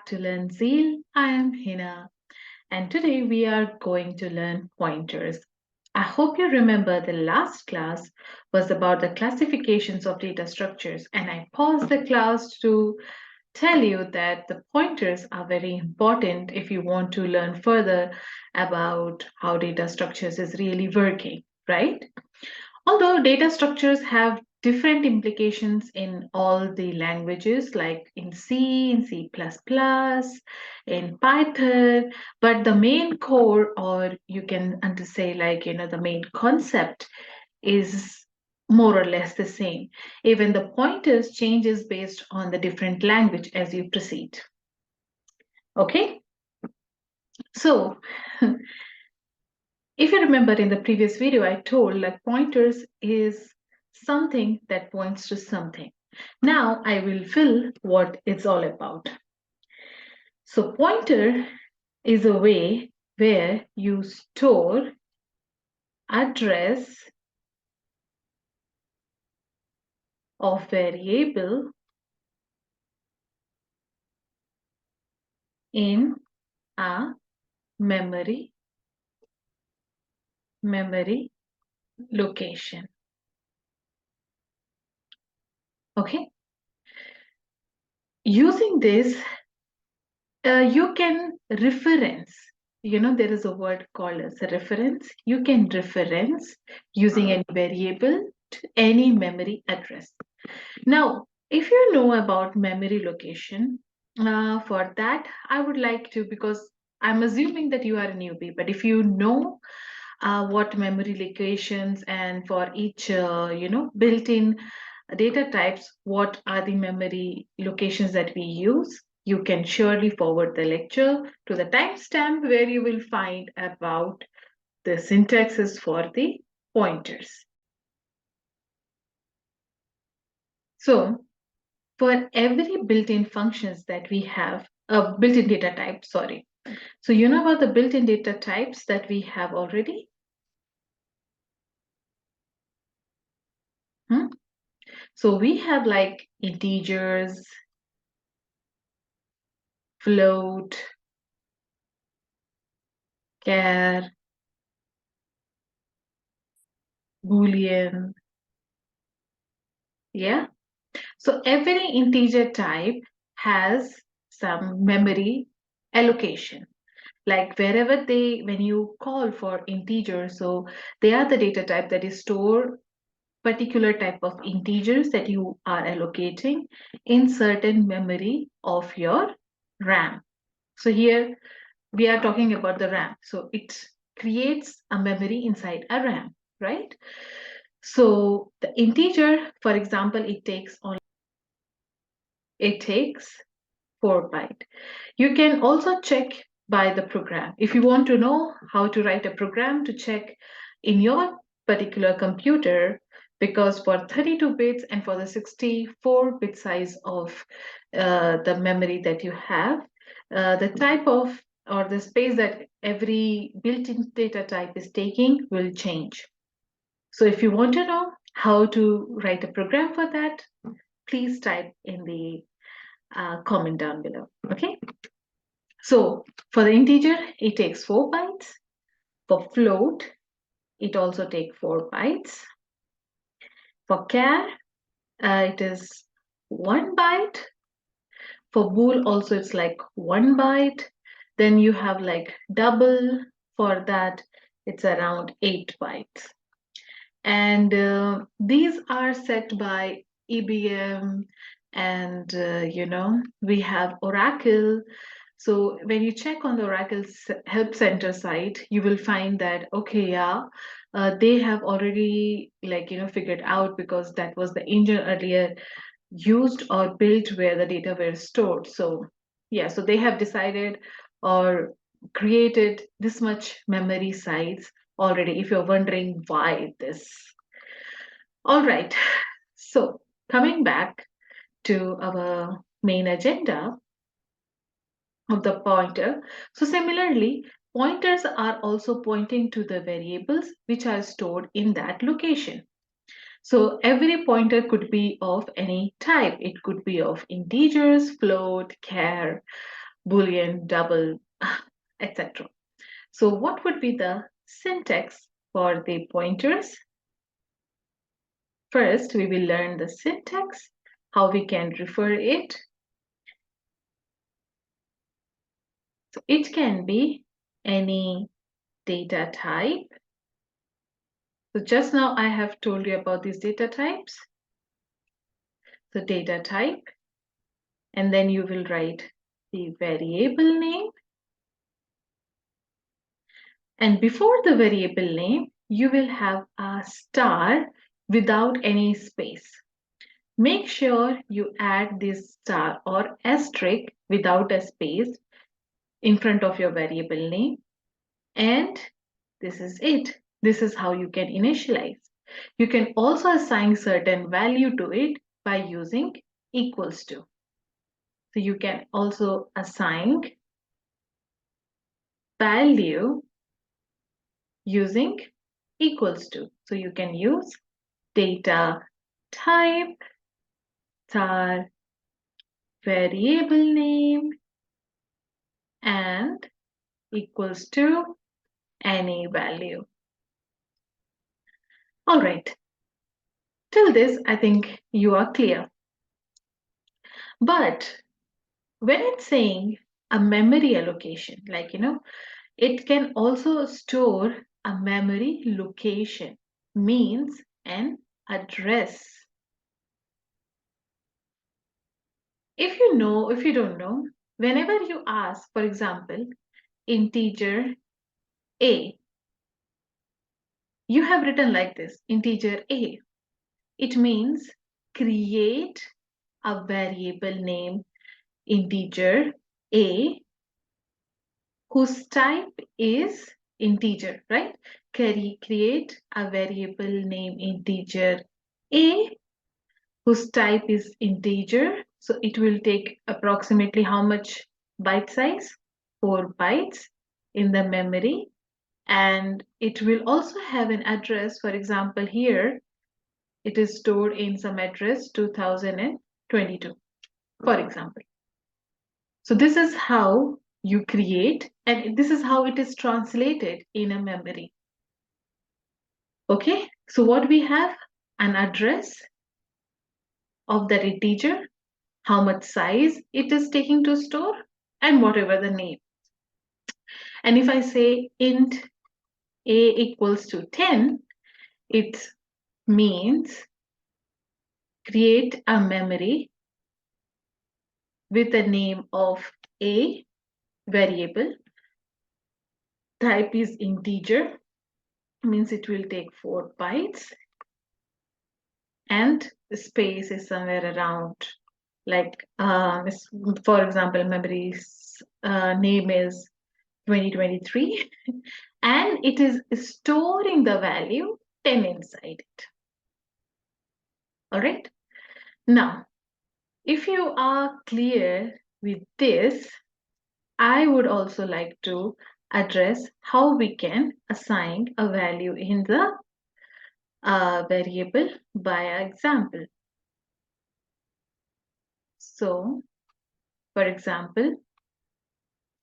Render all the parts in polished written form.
back to Learn Zeal. I am Hina, and today we are going to learn pointers. I hope you remember the last class was about the classifications of data structures, and I paused the class to tell you that the pointers are very important if you want to learn further about how data structures is really working, right? Although data structures have different implications in all the languages, like in C, in C++, in Python, but the main core, or you can say like, the main concept is more or less the same. Even the pointers changes based on the different language as you proceed. Okay, so if you remember in the previous video, I told like pointers is something that points to something. Now I will fill what it's all about. So pointer is a way where you store address of variable in a memory location. Okay. Using this, you can reference. There is a word called as a reference. You can reference using any variable to any memory address. Now, if you know about memory location, for that, I would like to, because I'm assuming that you are a newbie, but if you know what memory locations and for each, built-in data types, what are the memory locations that we use, you can surely forward the lecture to the timestamp where you will find about the syntaxes for the pointers. So for every built-in functions that we have, built-in data type, sorry. So you know about the built-in data types that we have already? So we have like integers, float, char, boolean, yeah. So every integer type has some memory allocation. Like wherever when you call for integers, so they are the data type that is store particular type of integers that you are allocating in certain memory of your RAM. So here we are talking about the RAM. So it creates a memory inside a RAM, right? So the integer, for example, it takes 4 byte. You can also check by the program. If you want to know how to write a program to check in your particular computer, because for 32 bits and for the 64-bit size of the memory that you have, the type of or the space that every built-in data type is taking will change. So if you want to know how to write a program for that, please type in the comment down below. Okay. So for the integer, it takes 4 bytes. For float, it also takes 4 bytes. For char, it is 1 byte. For bool, also it's like 1 byte. Then you have like double. For that, it's around 8 bytes. And these are set by EBM, and we have Oracle. So when you check on the Oracle Help Center site, you will find that, okay, yeah, they have already figured out, because that was the engine earlier used or built where the data were stored. So yeah, so they have decided or created this much memory size already, if you're wondering why this. All right, so coming back to our main agenda of the pointer. So similarly, pointers are also pointing to the variables which are stored in that location. So every pointer could be of any type. It could be of integers, float, char, boolean, double, etc. So what would be the syntax for the pointers? First, we will learn the syntax, how we can refer it. So it can be any data type. So just now I have told you about these data types. So data type, and then you will write the variable name. And before the variable name, you will have a star without any space. Make sure you add this star or asterisk without a space in front of your variable name. And this is it. This is how you can initialize. You can also assign certain value to it by using equals to. So you can also assign value using equals to. So you can use data type star variable name and equals to any value. All right. Till this, I think you are clear. But when it's saying a memory allocation, like, it can also store a memory location, means an address. If you don't know, whenever you ask, for example, integer a, you have written like this, integer a. It means create a variable name integer a whose type is integer, right? Create a variable name integer a whose type is integer. So it will take approximately how much byte size? 4 bytes in the memory. And it will also have an address. For example, here it is stored in some address 2022, for example. So this is how you create, and this is how it is translated in a memory. Okay, so what we have? An address of that integer, how much size it is taking to store, and whatever the name. And if I say int a equals to 10, it means create a memory with the name of a variable, type is integer, means it will take 4 bytes, and the space is somewhere around, like for example, memory's name is 2023, and it is storing the value 10 inside it. All right. Now, if you are clear with this, I would also like to address how we can assign a value in the variable by example. So, for example,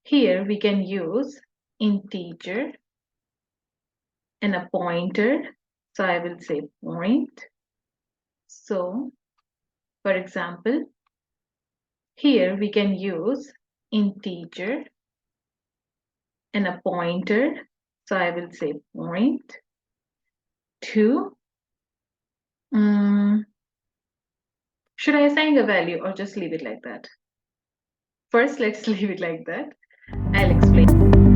here we can use integer and a pointer. So I will say point. So, for example, here we can use integer and a pointer. So I will say point to. Should I assign a value or just leave it like that? First, let's leave it like that. I'll explain.